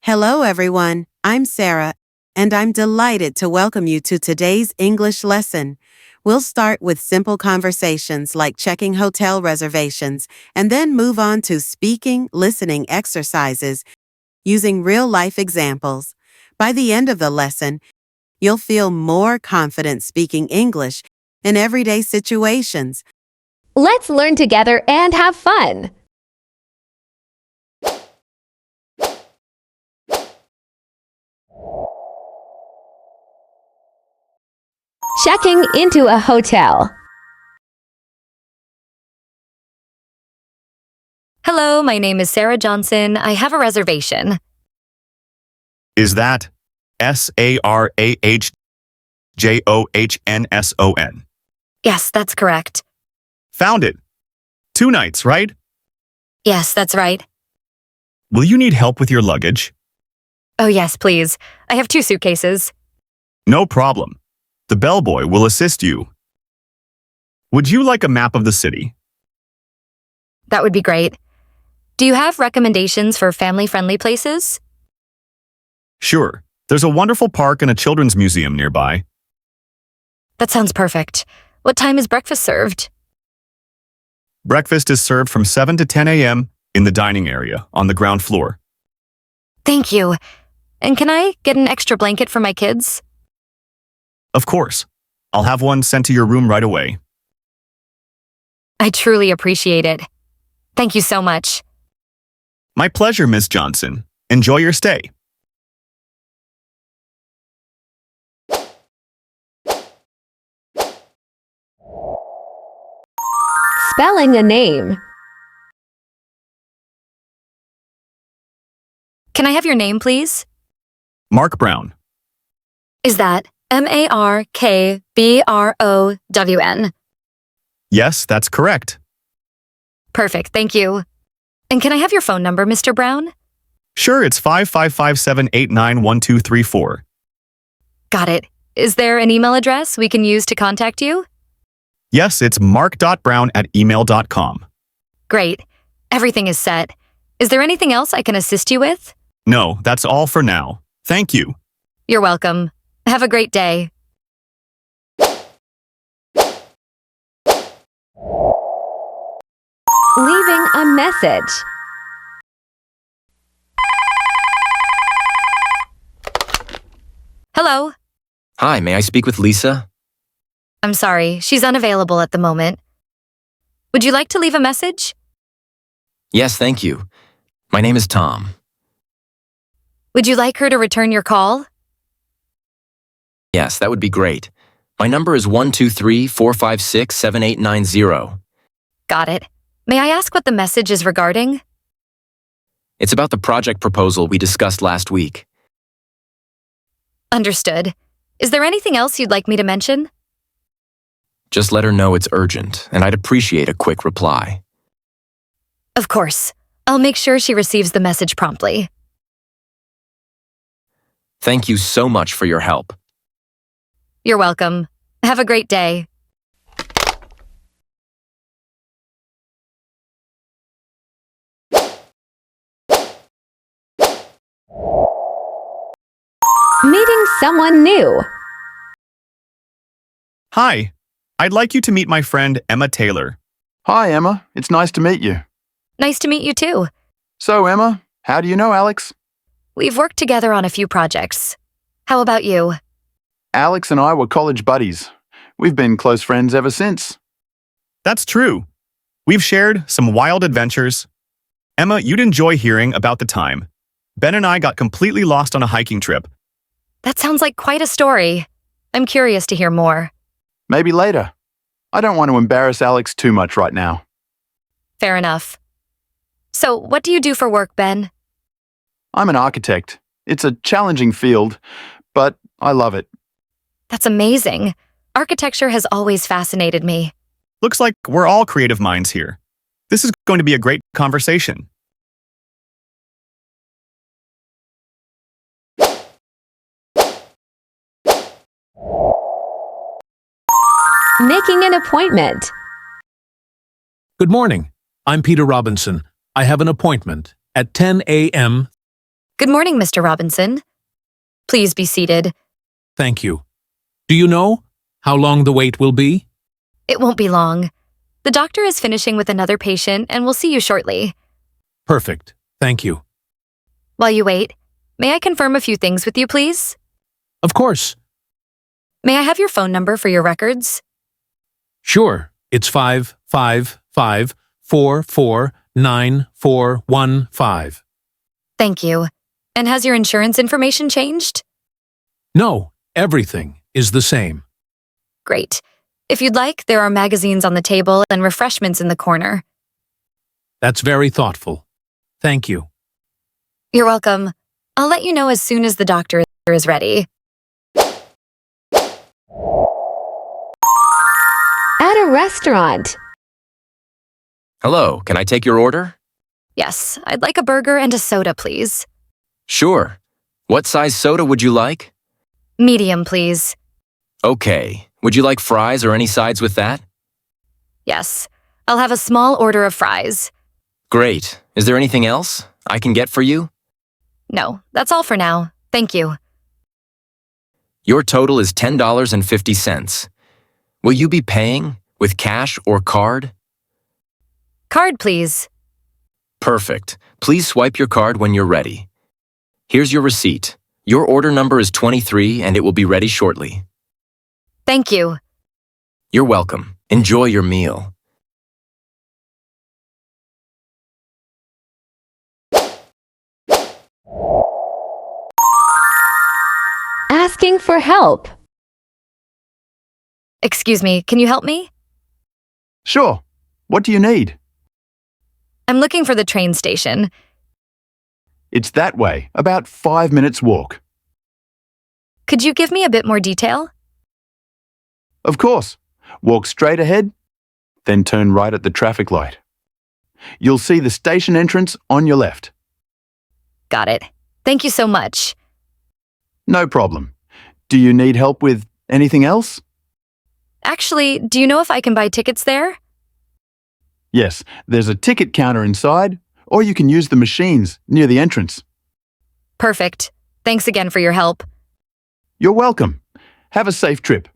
Hello, everyone. I'm Sarah, and I'm delighted to welcome you to today's English lesson. We'll start with simple conversations like checking hotel reservations, and then move on to speaking, listening exercises using real-life examples. By the end of the lesson, you'll feel more confident speaking English in everyday situations. Let's learn together and have fun. Checking into a hotel. Hello, my name is Sarah Johnson. I have a reservation. Is that SARAHJOHNSON? Yes, that's correct. Found it. 2 nights, right? Yes, that's right. Will you need help with your luggage? Oh, yes, please. I have 2 suitcases. No problem. The bellboy will assist you. Would you like a map of the city? That would be great. Do you have recommendations for family-friendly places? Sure. There's a wonderful park and a children's museum nearby. That sounds perfect. What time is breakfast served? Breakfast is served from 7 to 10 a.m. in the dining area on the ground floor. Thank you. And can I get an extra blanket for my kids? Of course. I'll have one sent to your room right away. I truly appreciate it. Thank you so much. My pleasure, Miss Johnson. Enjoy your stay. Spelling a name. Can I have your name, please? Mark Brown. Is that MarkBrown? Yes, that's correct. Perfect, thank you. And can I have your phone number, Mr. Brown? Sure, it's 5557891234. Got it. Is there an email address we can use to contact you? Yes, it's mark.brown@email.com. Great. Everything is set. Is there anything else I can assist you with? No, that's all for now. Thank you. You're welcome. Have a great day. Leaving a message. Hello. Hi, may I speak with Lisa? I'm sorry, she's unavailable at the moment. Would you like to leave a message? Yes, thank you. My name is Tom. Would you like her to return your call? Yes, that would be great. My number is 123-456-7890. Got it. May I ask what the message is regarding? It's about the project proposal we discussed last week. Understood. Is there anything else you'd like me to mention? Just let her know it's urgent, and I'd appreciate a quick reply. Of course. I'll make sure she receives the message promptly. Thank you so much for your help. You're welcome. Have a great day. Meeting someone new. Hi. I'd like you to meet my friend Emma Taylor. Hi, Emma. It's nice to meet you. Nice to meet you too. So, Emma, how do you know Alex? We've worked together on a few projects. How about you? Alex and I were college buddies. We've been close friends ever since. That's true. We've shared some wild adventures. Emma, you'd enjoy hearing about the time Ben and I got completely lost on a hiking trip. That sounds like quite a story. I'm curious to hear more. Maybe later. I don't want to embarrass Alex too much right now. Fair enough. So, what do you do for work, Ben? I'm an architect. It's a challenging field, but I love it. That's amazing. Architecture has always fascinated me. Looks like we're all creative minds here. This is going to be a great conversation. Making an appointment. Good morning. I'm Peter Robinson. I have an appointment at 10 a.m. Good morning, Mr. Robinson. Please be seated. Thank you. Do you know how long the wait will be? It won't be long. The doctor is finishing with another patient and will see you shortly. Perfect. Thank you. While you wait, may I confirm a few things with you, please? Of course. May I have your phone number for your records? Sure. It's 555-449415. Thank you. And has your insurance information changed? No, everything is the same. Great. If you'd like, there are magazines on the table and refreshments in the corner. That's very thoughtful. Thank you. You're welcome. I'll let you know as soon as the doctor is ready. At a restaurant. Hello, can I take your order? Yes, I'd like a burger and a soda, please. Sure. What size soda would you like? Medium, please. Okay. Would you like fries or any sides with that? Yes, I'll have a small order of fries. Great. Is there anything else I can get for you? No, that's all for now. Thank you. Your total is $10.50. Will you be paying with cash or card? Card, please. Perfect. Please swipe your card when you're ready. Here's your receipt. Your order number is 23 and it will be ready shortly. Thank you. You're welcome. Enjoy your meal. Asking for help. Excuse me, can you help me? Sure. What do you need? I'm looking for the train station. It's that way, about 5 minutes walk. Could you give me a bit more detail? Of course. Walk straight ahead, then turn right at the traffic light. You'll see the station entrance on your left. Got it. Thank you so much. No problem. Do you need help with anything else? Actually, do you know if I can buy tickets there? Yes, there's a ticket counter inside, or you can use the machines near the entrance. Perfect. Thanks again for your help. You're welcome. Have a safe trip.